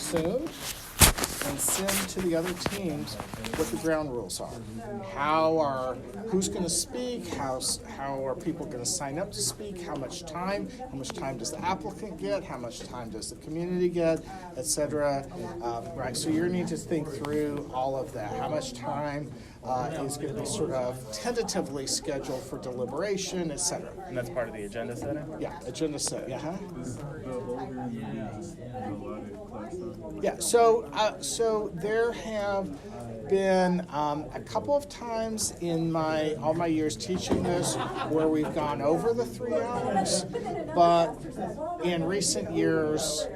consumed and send to the other teams what the ground rules are. Who's going to speak? How are people going to sign up to speak? How much time? How much time does the applicant get? How much time does the community get, etc. Right. So you need to think through all of that. How much time is going to be sort of tentatively scheduled for deliberation, etc. And that's part of the agenda setting? Yeah, agenda setting. Is the older you use allotted class time? Yeah, so there have been a couple of times in all my years teaching this where we've gone over the 3 hours, but in recent years,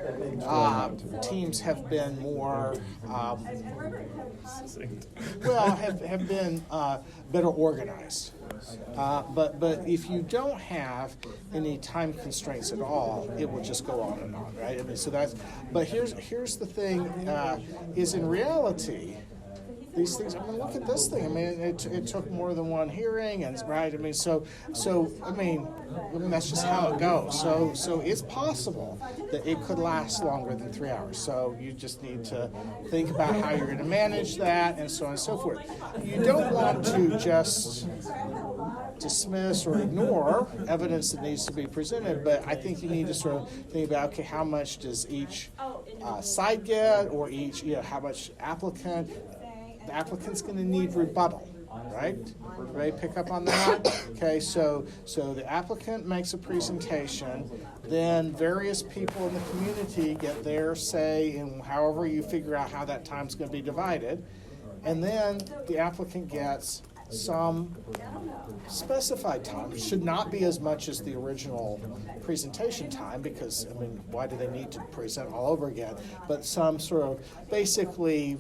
teams have been more have been better organized. But if you don't have any time constraints at all, it will just go on and on, right? I mean, so that's. But here's the thing: is in reality, these things. I mean, look at this thing. I mean, it took more than one hearing, and right. I mean, so I mean that's just how it goes. So it's possible that it could last longer than 3 hours. So you just need to think about how you're going to manage that, and so on and so forth. You don't want to just dismiss or ignore evidence that needs to be presented, but I think you need to sort of think about, okay, how much does each side get, or each, how much applicant. The applicant's going to need rebuttal, right? Everybody pick up on that? Okay, so the applicant makes a presentation, then various people in the community get their say in however you figure out how that time's going to be divided, and then the applicant gets some specified time. It should not be as much as the original presentation time because, I mean, why do they need to present all over again? But some sort of basically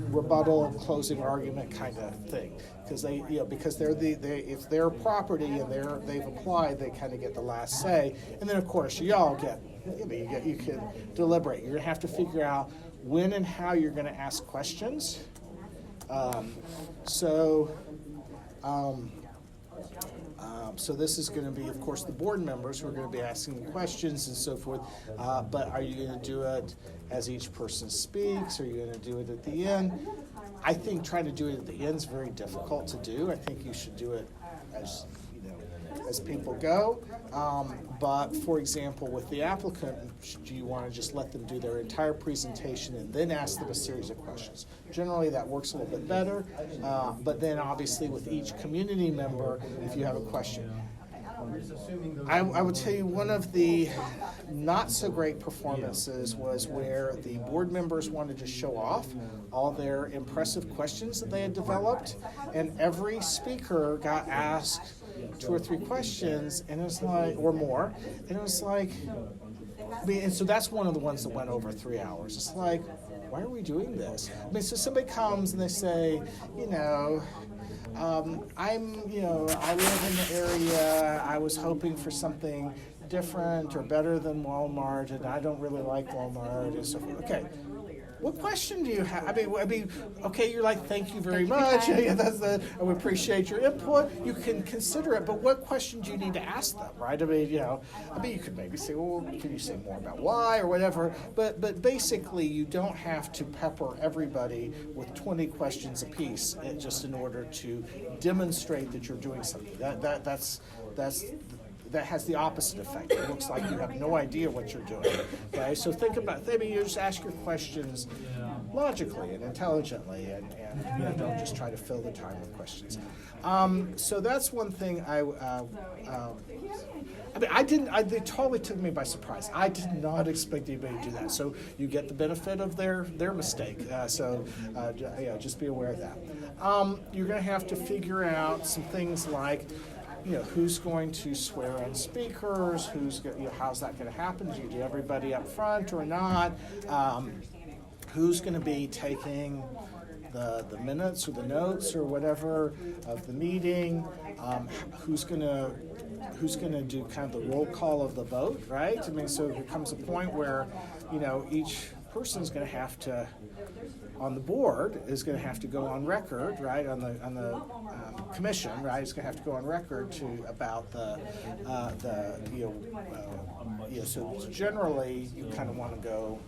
rebuttal and closing argument kind of thing, because because it's their property and they've applied, they kind of get the last say. And then of course y'all get, you can deliberate. You're gonna have to figure out when and how you're gonna ask questions. So this is going to be, of course, the board members who are going to be asking the questions and so forth. But are you going to do it as each person speaks? Are you going to do it at the end? I think trying to do it at the end is very difficult to do. I think you should do it as people go. But for example, with the applicant, do you want to just let them do their entire presentation and then ask them a series of questions? Generally, that works a little bit better. But then obviously with each community member, if you have a question. I would tell you one of the not so great performances was where the board members wanted to show off all their impressive questions that they had developed, and every speaker got asked 2 or 3 questions, and it was like, or more, and it was like, and so that's one of the ones that went over 3 hours. It's like, why are we doing this? I mean, so somebody comes and they say, I live in the area, I was hoping for something different or better than Walmart, and I don't really like Walmart, and so forth. Okay. What question do you have? I mean, okay, you're like, thank you very much. Yeah, I would appreciate your input. You can consider it, but what question do you need to ask them, right? I mean, you could maybe say, well, can you say more about why or whatever? But basically, you don't have to pepper everybody with 20 questions apiece just in order to demonstrate that you're doing something. That has the opposite effect. It looks like you have no idea what you're doing. Okay, so think about, maybe you just ask your questions logically and intelligently, and don't just try to fill the time with questions. So that's one thing it totally took me by surprise. I did not expect anybody to do that. So you get the benefit of their mistake. Just be aware of that. You're going to have to figure out some things like, who's going to swear in speakers, how's that going to happen? Do you do everybody up front or not? Who's going to be taking the minutes or the notes or whatever of the meeting? Who's going to do kind of the roll call of the vote, right? I mean, so there comes a point where, each person's going to have to, on the board, is going to have to go on record, right, on the commission, right, is going to have to go on record about so generally you kind of want to go,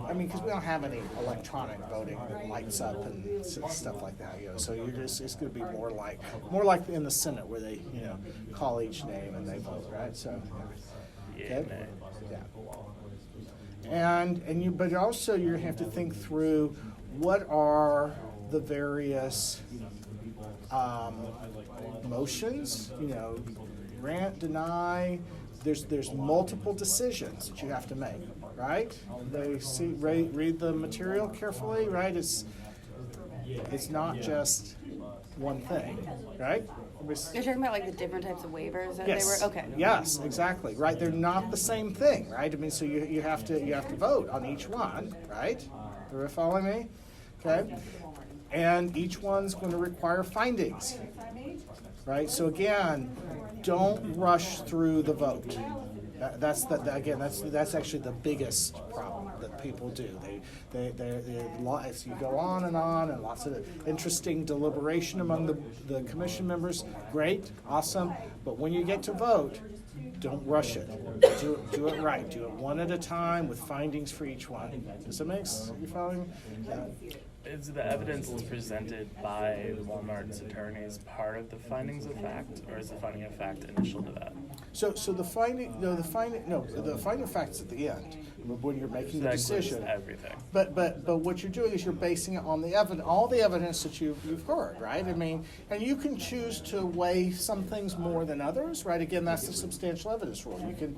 I mean, because we don't have any electronic voting that lights up and stuff like that, so it's going to be more like in the Senate where they, call each name and they vote, right? So, okay, yeah. But also you have to think through what are the various motions, grant, deny. There's multiple decisions that you have to make, right? Read the material carefully, right? It's not just one thing, right? You're talking about like the different types of waivers that Yes. they were okay. Yes, exactly. Right. They're not the same thing, right? I mean, so you have to vote on each one, right? Are you following me? Okay. And each one's going to require findings, right? So again, don't rush through the vote. That's actually the biggest problem that people do. You go on and lots of interesting deliberation among the commission members. Great, awesome. But when you get to vote, don't rush it. Do it right. Do it one at a time with findings for each one. Does that make sense? You following? Yeah. Is the evidence that's presented by Walmart's attorneys part of the findings of fact, or is the finding of fact initial to that? So the finding of fact's at the end when you're making the That includes decision. everything. But what you're doing is you're basing it on the all the evidence that you've heard, right? I mean, and you can choose to weigh some things more than others, right? Again, that's the substantial evidence rule. You can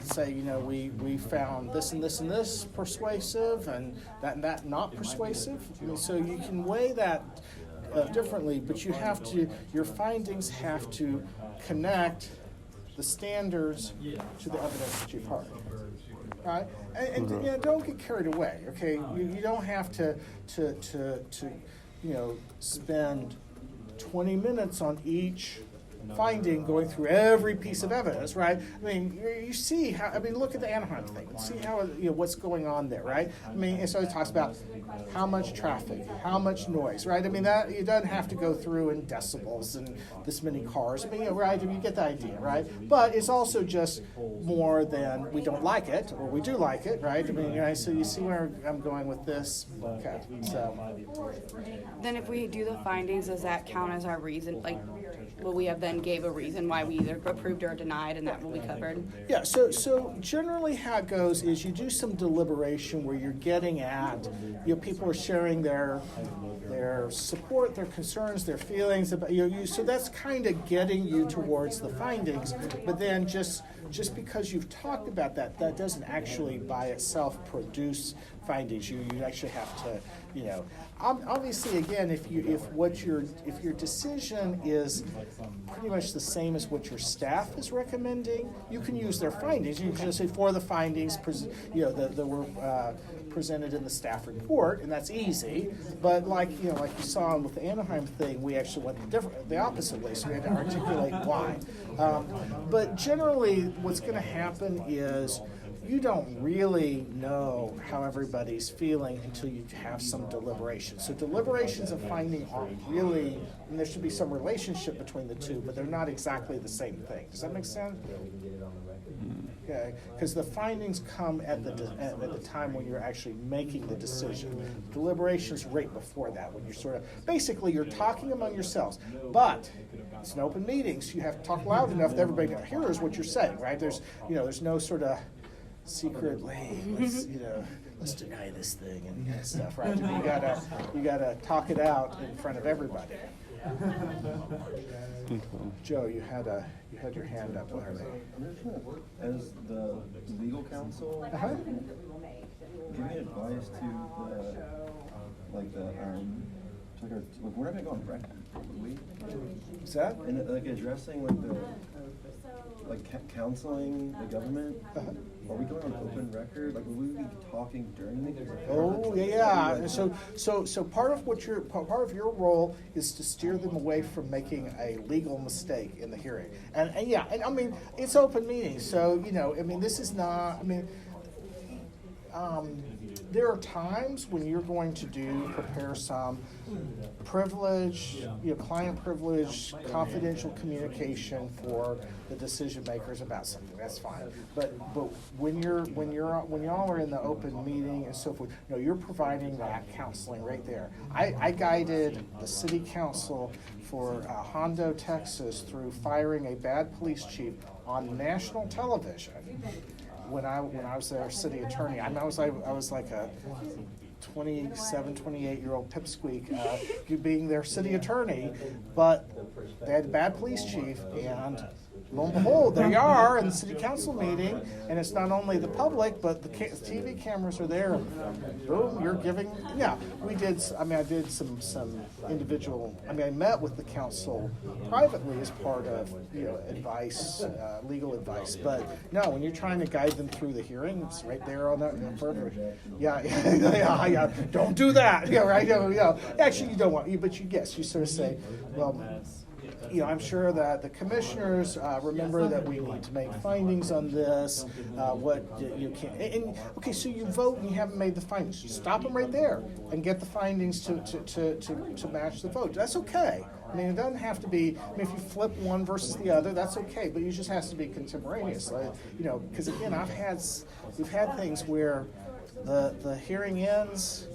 say, we found this and this and this persuasive, and that not persuasive. I mean, so you can weigh that differently, but your findings have to connect the standards to the evidence that you've heard. Right? And don't get carried away, okay? You don't have to spend 20 minutes on each finding, going through every piece of evidence, right? I mean, you see how, look at the Anaheim thing. See how, what's going on there, right? I mean, so it talks about how much traffic, how much noise, right? I mean, that it doesn't have to go through in decibels and this many cars. I mean, right? I mean, you get the idea, right? But it's also just more than we don't like it or we do like it, right? I mean, so you see where I'm going with this? Okay, so. Then if we do the findings, does that count as our reason? Like, will we have then gave a reason why we either approved or denied, and that will be covered? Yeah, so generally how it goes is you do some deliberation where you're getting at, people are sharing their support, their concerns, their feelings about so that's kind of getting you towards the findings. But then just because you've talked about that doesn't actually by itself produce findings. You actually have to, obviously again, if your decision is pretty much the same as what your staff is recommending, you can use their findings. You can just say for the findings, that were presented in the staff report, and that's easy. But like you saw with the Anaheim thing, we actually went the opposite way, so we had to articulate why. But generally, what's going to happen is you don't really know how everybody's feeling until you have some deliberation. So deliberations and finding aren't really, and there should be some relationship between the two, but they're not exactly the same thing. Does that make sense? Okay, because the findings come at the time when you're actually making the decision. Deliberations right before that, when you're basically you're talking among yourselves. But it's an open meeting, so you have to talk loud enough that everybody hears what you're saying, right? There's no sort of secretly, let's deny this thing and stuff, right? You gotta talk it out in front of everybody. Joe, you had your hand up. As the legal counsel, give me advice to we're not gonna go on record, would we? Is that? And addressing like counseling the government? Uh-huh. Are we going on open record? Like, will we be talking during the? Oh, yeah. And so part of your role is to steer them away from making a legal mistake in the hearing. And yeah, and I mean, it's open meetings. So, you know, I mean, this is not, I mean, there are times when you're going to prepare some privilege, you know, client privilege, confidential communication for the decision makers about something. That's fine. But when y'all are in the open meeting and so forth, you know, you're providing that counseling right there. I guided the city council for Hondo, Texas, through firing a bad police chief on national television. When I was their city attorney, I mean, I was like a 27, 28-year-old pipsqueak being their city attorney, but they had a bad police chief, and lo and behold, there you are in the city council meeting, and it's not only the public, but the TV cameras are there, and boom, you're giving, yeah, we did, I mean, I did some individual, I mean, I met with the council privately as part of, you know, advice, legal advice, but no, when you're trying to guide them through the hearing, it's right there on that, yeah, don't do that, yeah, right, yeah, actually, you don't want, but you sort of say, well, you know, I'm sure that the commissioners remember that we need to make findings on this. What you can't, and okay, so you vote and you haven't made the findings. You stop them right there and get the findings to match the vote. That's okay. I mean, it doesn't have to be. I mean, if you flip one versus the other, that's okay. But it just has to be contemporaneous. Like, you know, because again, we've had things where the hearing ends.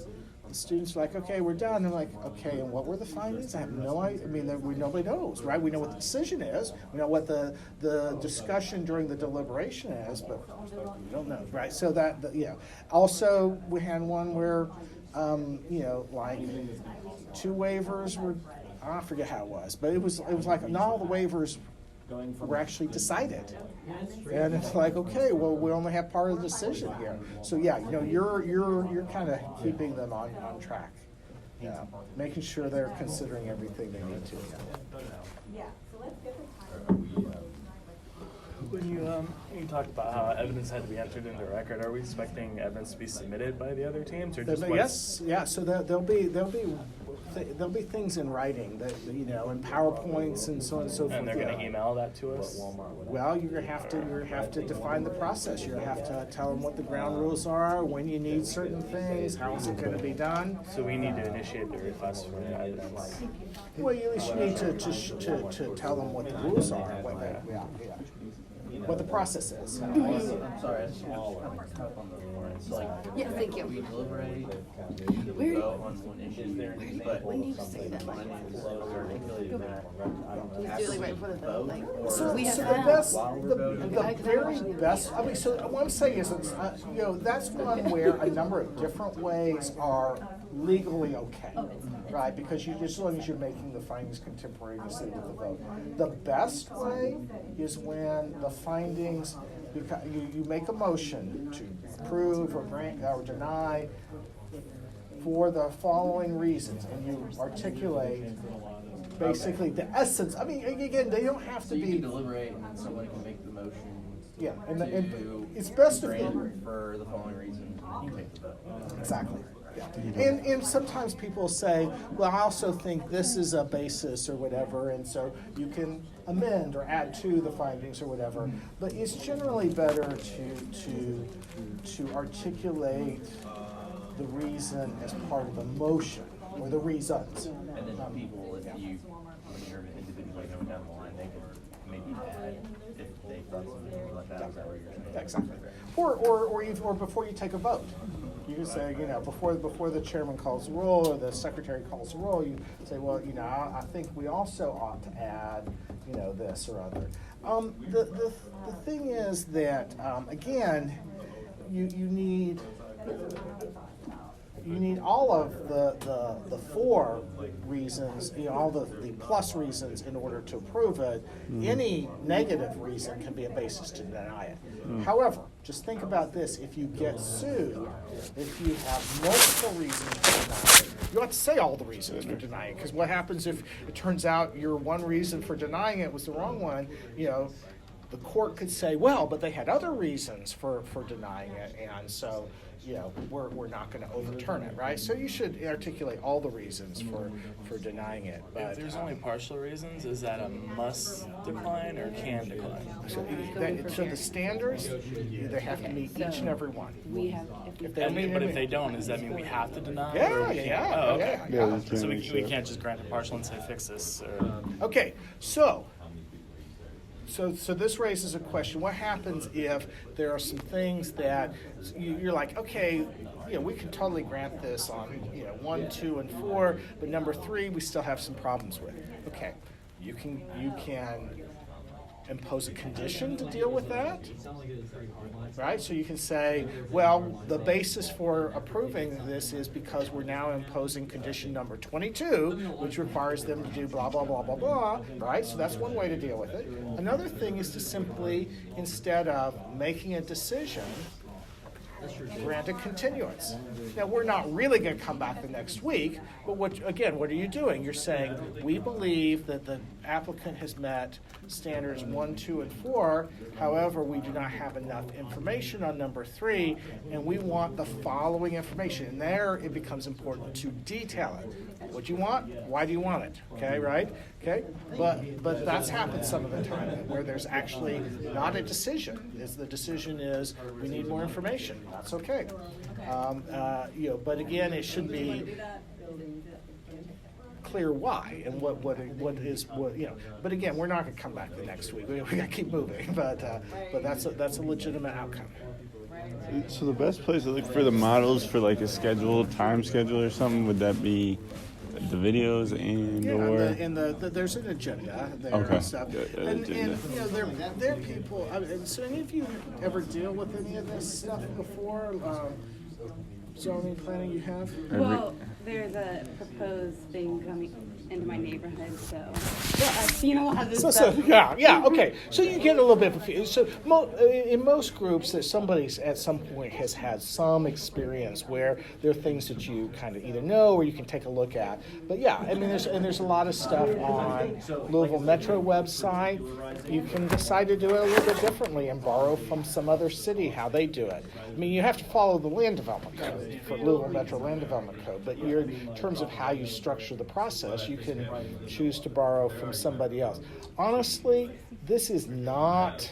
The students are like, okay, we're done. They're like, okay, and what were the findings? I have no idea. I mean, nobody knows, right? We know what the decision is. We know what the discussion during the deliberation is, but we don't know, right? So yeah. Also, we had one where, you know, like 2 waivers were, I forget how it was, but it was like not all the waivers were actually decided. And it's like, okay, well, we only have part of the decision here. So yeah, you know, you're kind of keeping them on track. Yeah, making sure they're considering everything they need to. Yeah. When you talked about how evidence had to be entered into record, are we expecting evidence to be submitted by the other teams, or just Yes, yeah. So there'll be things in writing that, you know, and PowerPoints and so on and so forth. And they're going to email that to us? Well, you're gonna have to define the process. You're gonna have to tell them what the ground rules are, when you need certain things, how is it going to be done. So we need to initiate the request for evidence. Well, at least you need to tell them what the rules are. What the process is. I'm sorry, it's small. It's like, Yeah, thank you. we deliberate, Where- we vote on one issue, but When do you say that? Like, it's articulated that do like right before the vote, like, So, we have so to the have. best, While we're the voting. very best, I mean, so what I'm saying is, you know, that's one where a number of different ways are legally okay, right? Because as long as you're making the findings contemporaneously with the vote. The best way is when the findings, you make a motion to approve or grant or deny for the following reasons, and you articulate basically the essence. I mean, again, they don't have So to you be. can deliberate and then someone can make the motion. Yeah, and to it's best if grant for the following reasons, and you take the vote. Exactly. Yeah. And sometimes people say, well, I also think this is a basis or whatever, and so you can amend or add to the findings or whatever. But it's generally better to articulate the reason as part of the motion or the reasons. And then people, if you, when you're individually going down the line, they could maybe add if they thought something like that. Is that what you're saying? Exactly. Or before you take a vote. You can say, you know, before the chairman calls the roll or the secretary calls the roll, you say, well, you know, I think we also ought to add, you know, this or other. The thing is that, again, you need all of the 4 reasons, you know, all the plus reasons in order to approve it. Any negative reason can be a basis to deny it. However, just think about this: if you get sued, if you have multiple reasons to deny it, you have to say all the reasons for denying it. Because what happens if it turns out your one reason for denying it was the wrong one? You know, the court could say, well, but they had other reasons for denying it, and so, we're not going to overturn it, right? So you should articulate all the reasons for denying it. But If there's only partial reasons, is that a must decline or can decline? so the standards, they have to meet each and every one. We have, If they meet But if every- they don't, does that mean we have to deny? Yeah, or we can't? yeah, Oh, okay. yeah. Yeah, you So can't we accept. can't just grant a partial and say fix this, or? Okay, so this raises a question. What happens if there are some things that you're like, okay, we can totally grant this on 1, 2, and 4, but number 3 we still have some problems with. Okay, you can impose a condition to deal with that, right? So you can say, well, the basis for approving this is because we're now imposing condition number 22, which requires them to do blah, blah, blah, blah, blah, right? So that's one way to deal with it. Another thing is to simply, instead of making a decision, grant a continuance. Now, we're not really going to come back the next week, but what are you doing? You're saying, we believe that the applicant has met standards 1, 2, and 4. However, we do not have enough information on number 3, and we want the following information. And there it becomes important to detail it. What do you want? Why do you want it? Okay, right? Okay, but that's happened some of the time where there's actually not a decision. The decision is we need more information. That's okay. But again, it should be clear why and what is. But again, we're not going to come back the next week. We got to keep moving. But that's a legitimate outcome. So the best place to look for the models for like a time schedule or something, would that be the videos There's an agenda there Okay. and stuff. And Agenda. there are people. So any of you ever deal with any of this stuff before? Zoning planning you have? well, there's a proposed thing coming into my neighborhood, so I've seen a lot of this stuff. Okay. So you get a little bit confused. So in most groups, that somebody at some point has had some experience where there are things that you kind of either know or you can take a look at. But there's a lot of stuff on Louisville Metro website. You can decide to do it a little bit differently and borrow from some other city how they do it. I mean, you have to follow the land development code for Louisville Metro Land Development Code, but in terms of how you structure the process, you can choose to borrow from somebody else. Honestly, this is not,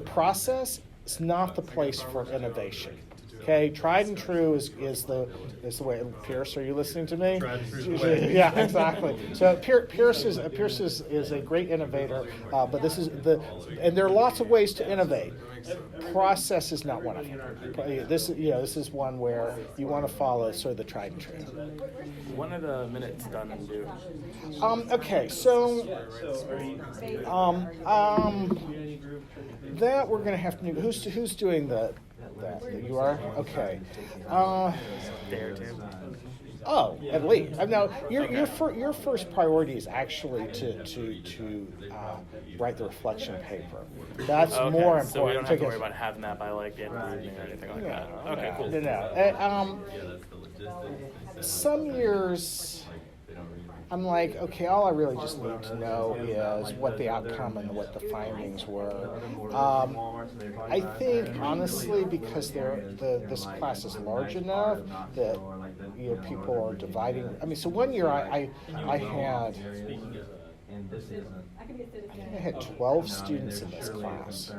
process is not the place for innovation. Okay, tried and true is the way. Pierce, are you listening to me? Yeah, exactly. So Pierce is a great innovator, but and there are lots of ways to innovate. Process is not one of them. This is one where you want to follow sort of the tried and true. When are the minutes done and due? Okay, so that we're going to have to. Who's doing that? You are? Okay. Day or two? Oh, at least. No, your first priority is actually to write the reflection paper. That's Okay, more important. so we don't have to because- worry about having that by like the end of the evening or anything like that. No, Okay, cool. No. Some years, I'm like, okay, all I really just need to know is what the outcome and what the findings were. I think, honestly, because this class is large enough that people are dividing. I mean, so one year I had 12 students in this class.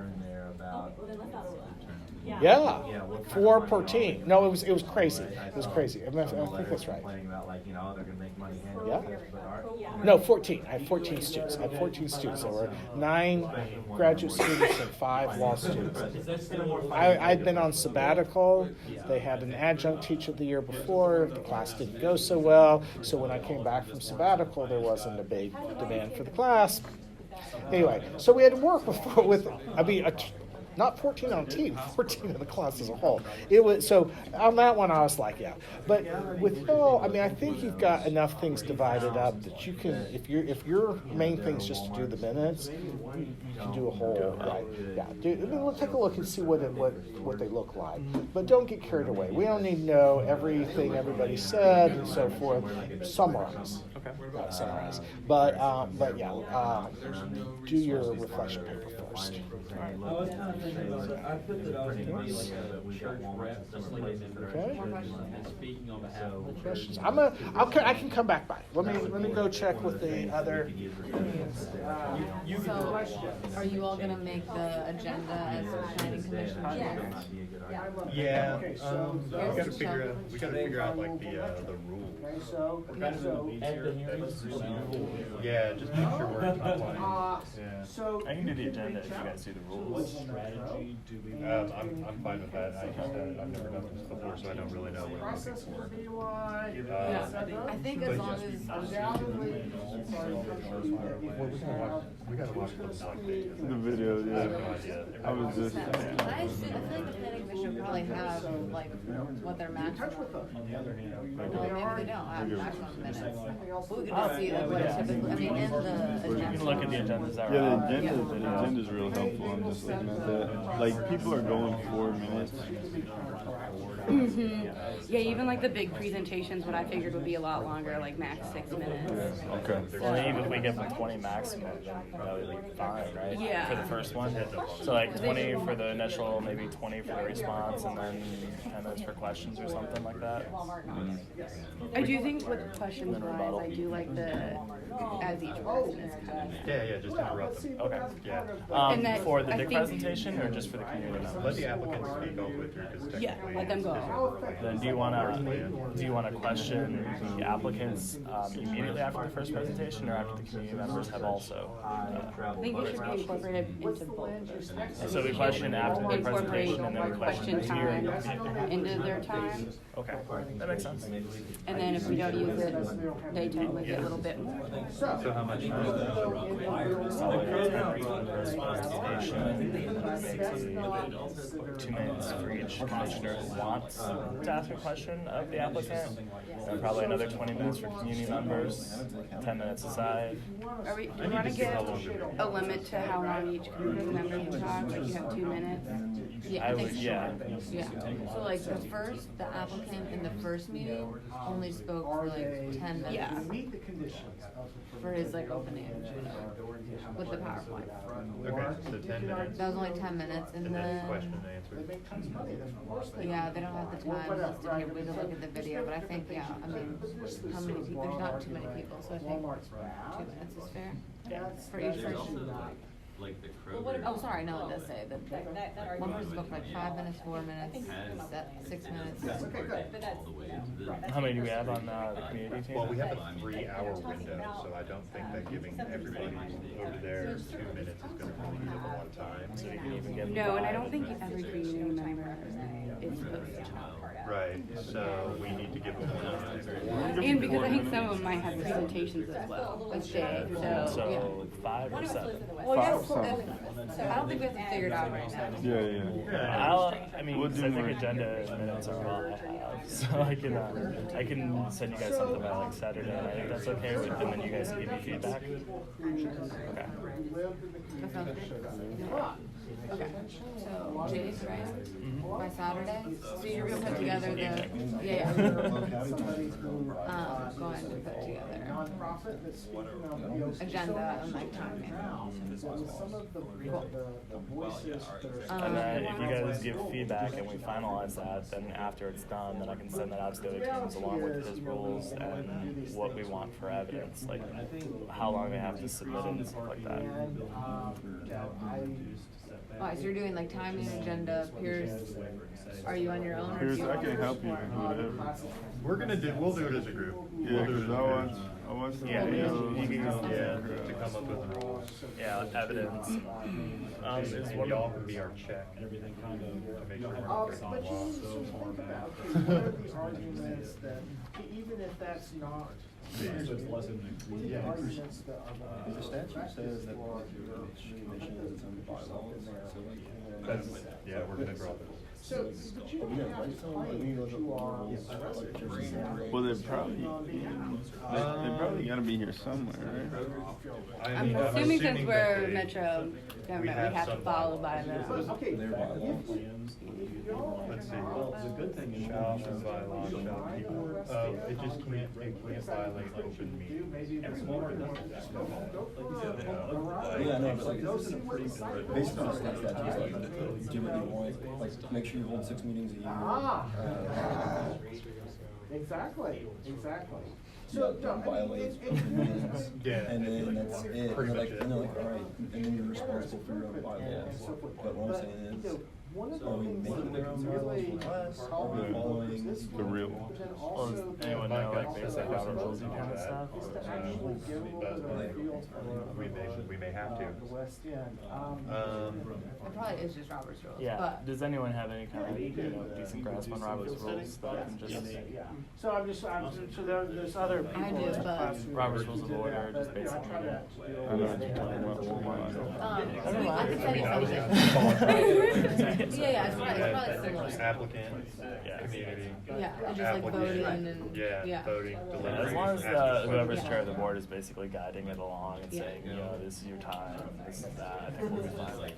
Yeah, 4 per team. No, it was crazy. It was crazy. I think that's right. Yeah. No, 14. I had 14 students. There were 9 graduate students and 5 law students. I'd been on sabbatical. They had an adjunct teacher the year before. The class didn't go so well. So when I came back from sabbatical, there wasn't a big demand for the class. Anyway, so we had to work not 14 on a team, 14 in the class as a whole. It was so on that one I was like, yeah. But with Hill, I think you've got enough things divided up that you can, if your main thing is just to do the minutes, you can do a whole right. Yeah, we'll take a look and see what they look like. But don't get carried away. We don't need to know everything everybody said and so forth. Summarize. summarize. But yeah, do your reflection paper first. I was kind of thinking about it. I put that I was gonna be like a church rep, just like Okay. speaking on behalf of the church. Questions? I can come back by. Let me go check with the other. So, are you all gonna make the agenda as a planning commission? Yeah, Okay, so we gotta figure out like the rules. Okay, so At the hearings. Yeah, just make sure we're in compliance. Yeah. so I can do the agenda if you guys do the rules. I'm fine with that. I just, I've never done this before, so I don't really know what I'm looking process for. will be like. I think as long as, Undoubtedly. We gotta watch the dog days. The video, I have no yeah. idea. I was just. I feel like the planning commission would probably have like what their maximum. Well, maybe they don't have maximum minutes. But we could just see like what typically, I mean, in the You agenda. can look at the agendas that are Yeah, out. the agenda's real helpful. I'm just looking at that. Like, people are going 4 minutes. Yeah, even like the big presentations, what I figured would be a lot longer, like max 6 minutes. Okay. Well, even if we give them 20 maximum, then that would be fine, right? Yeah. For the first one. So like 20 for the initial, maybe 20 for the response, and then 10 minutes for questions or something like that. I do think with questions wise, I do like the as each person is kind of. Yeah, just interrupt them. Okay. Yeah. And that- For the I big think- presentation or just for the community members? Let the applicants speak all the way through, because Yeah, technically. let them go. Then do you want to question the applicants immediately after the first presentation, or after the community members have also? I think it should be incorporated into both. So we question after the Incorporate presentation, and then we question question here. time into their time, Okay, that makes sense. and then if we don't use it, they technically get a little bit more. So how much? Maybe 2 minutes for each commissioner who wants to ask a question of the applicant, and probably another 20 minutes for community members, 10 minutes aside. Are we, do you want to give a limit to how long each community member can talk, like you have 2 minutes? Yeah, I I would, think. yeah. Yeah, so like the applicant in the first meeting only spoke for like 10 minutes. Yeah. Meet the conditions For his like opening, with the PowerPoint. Okay, so 10 minutes. That was only 10 minutes, and And then then, question and answer. yeah, they don't have the time listed here, we could look at the video, but I think, yeah, I mean, how many people, there's not too many people, so I think 2 minutes is fair for each person. Like the Kroger. Oh, sorry, no, it does say that one person spoke for like 5 minutes, 4 minutes, 6 minutes. All the way to the. How many do we have on the community team? Well, we have a 3-hour window, so I don't think that giving everybody over there 2 minutes is gonna really give them a lot of time. So you can even give No, and I don't think every community member is supposed to talk. Right, so we need to give them more time. And because I think some of them might have presentations as well, like they, so, So 5 or 7? Well, yes, I don't think we have to figure it out right now. Yeah. I mean, We'll 'cause do I think more. agenda minutes are all I have, so I can send you guys something by like Saturday night if that's okay, and then you guys can give me feedback. Okay. That sounds good. Okay, so Chase, right? By Saturday? So you're gonna put together the, yeah, County attorneys who, go ahead and put together nonprofit that's speaking on the agenda and like timing. some of the voices that are. And then if you guys give feedback and we finalize that, then after it's done, then I can send that out to the other teams along with his rules and what we want for evidence, like how long they have to submit it and stuff like that. Alright, so you're doing like timing, agenda, Pierce, are you on your own or do Here's, you I want? can help you with whatever. We'll do it as a group. Yeah, We'll do because it as a group. I want the Yeah, videos. you can- Yeah, to come up with the rules. Yeah, evidence. Is And one y'all can be our check. To make sure we're not breaking But the you law. need to think about, okay, what are the arguments that, even if that's not. The arguments that are. the statute says that the commission has its own bylaw, so like. That's, yeah, we're gonna draw those. So, but you don't have to claim that you are. Well, they probably gotta be here somewhere, right? I I'm mean, assuming since that we're they- metro government, we have to some follow bylaws. by the. Okay, Let's see. The good thing is. Shall bylaw shall keep, it just can't violate open meetings. Every Walmart does that. Like you said, Yeah, no, but like, based on the state statutes, like, do what you want, like, make sure you hold 6 meetings a year. Exactly. Don't violate open meetings. Yeah. And then that's it, and Pretty they're much like, it. all right, and then you're responsible for your own bylaws. But what I'm saying is, are we making the conservative class, are we following The real one. Well, does anyone know like basic Robert rules of order stuff? We may have to. It probably is just Robert's rules, Yeah, but. does anyone have any kind of, decent grasp on Robert's rules that I can just, So so there's other people. I do, in the but- class who- Robert's rules of order, just basically. I know what you're talking about. I can send you something. Yeah, it's probably similar. Applicant, Yeah. community. Yeah, and just like voting and, Yeah, voting, Yeah, deliberating. as long as asking whoever's questions. chair of the board is basically guiding it along and Yeah. saying, this is your time, this is that, I think we'll be fine.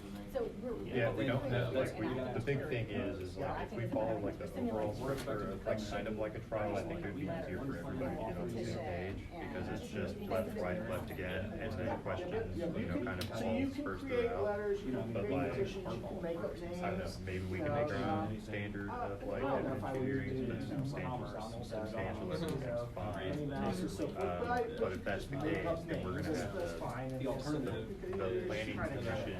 Yeah, we don't have, like, the big thing is like, if we follow like the overall structure of like, kind of like a trial, I think it would be easier for everybody to get on the same page, because it's just left, right, left again, and then questions, kind of falls first throughout. But like, I don't know, maybe we can make our own standard of like, every 2 hearings, but substantial evidence, fine. But if that's the case, then we're gonna have the planning commission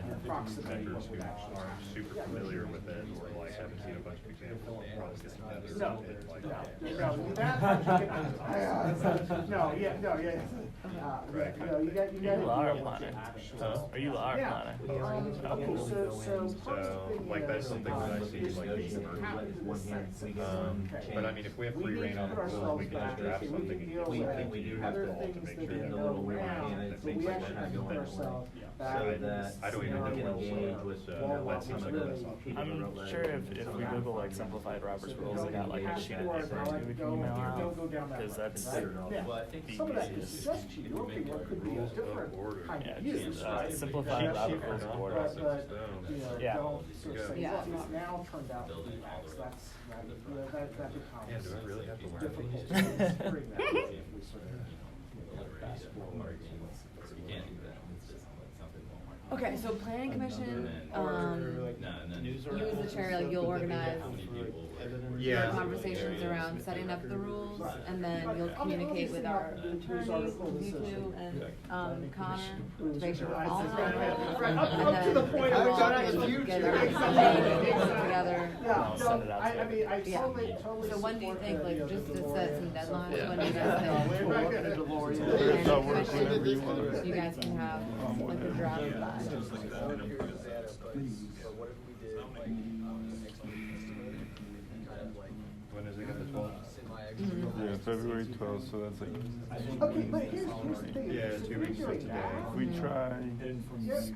members who aren't super familiar with it, or like haven't seen a bunch of examples, will probably get together and like. You are planning. Or you are planning. So, like, that's something that I see, like, being but I mean, if we have free reign on the rules, we can just draft something and give We something do to have you to all to make sure get that the little we're and things like that going on. So that I don't even know we can what engage with that seems like the best option. I'm sure if we Google like simplified Robert's rules, they got like a sheet of paper or two we can email out, because that's the easiest. Rules of order. Yeah, just simplified Robert rules of order. Yeah. Yeah. Now turned out to be X, that becomes. Yeah, do I really have to learn difficult these? to bring that if we sort of. Okay, so planning commission, you as the chair, like you'll organize your conversations around setting up the rules, and then you'll communicate with our attorneys, you two, and, Connor, to make sure we're all on it. Up to the point of we'll the put future. together, Exactly. together. I'll send it out to I mean, I Yeah. totally. So when do you support think, the, like, you know, just the to DeLorean. set some deadlines, when do you We're guys not think? gonna DeLorean. Planning Not work commission, whenever you want. you guys can have like a draft by. When is it gonna 12? Yeah, February 12th, so that's like. Okay, but here's the thing. Yeah, 2 weeks from today. If we try,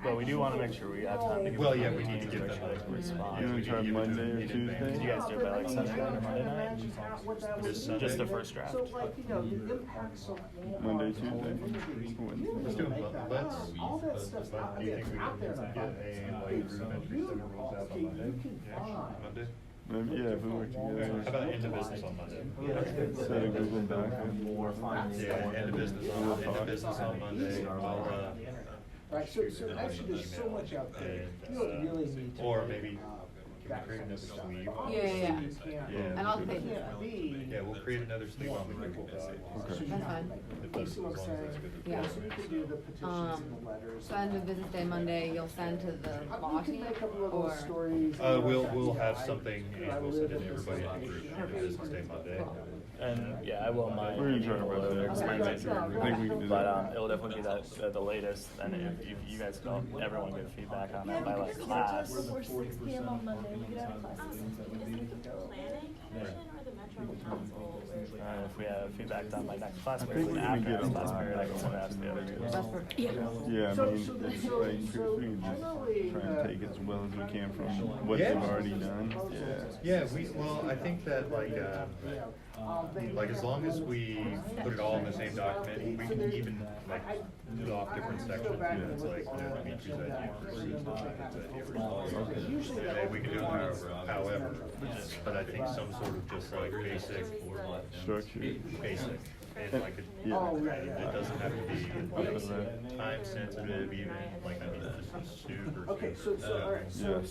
But we do want to make sure we have time to give Well, them yeah, the we need to teams give to them make sure they a- respond. you wanna try Monday or Tuesday? Could you guys do it by like Sunday night or Monday night? Just the first draft. So like, you know, the impacts of. Monday, Tuesday, Let's do it, let's, All that stuff's but out do you there, think we out there. can get a, like, rudimentary set of rules out on Monday? Monday? maybe, yeah, if we work How together. about end of business on Monday? Set a Google Doc. more findings. Yeah, end of business on Monday, I'll, Right, so actually, there's so much out there. You don't really need to. or maybe, can we create another sleeve? Yeah. Yeah. And I'll take It it. can't be. Yeah, we'll create another sleeve on the Google Doc. Okay. That's fine. If that's, as See long what as I'm that's saying? good. Yeah. So you can do the petitions and the letters. So end of business day Monday, you'll send to the law You can team, make up little or? stories. We'll have something, and we'll send it to everybody in the group, end of business day Monday. And yeah, I will mind. We're gonna try to run it. Explain it. I think we can do But that. it'll definitely be that at the latest, and if you guys can everyone get feedback on that by like class. Before 6 p.m. on Monday, we get out of class. Is it the planning commission or the metro council? And if we have feedback done by next class think period, we and can after get next a class lot. period, I can send it out to the other two. That's perfect. Yeah, I mean, it's like, we can just try and take as well as we can from what they've already done. Yeah. Yeah, well, I think that like, Like, as long as we put it all in the same document, we can even, like, do off different sections, it's like, we choose that and we can do it however, but I think some sort of just like basic, and like, it doesn't have to be time sensitive even, like, I mean, just super. Okay, so, all right, so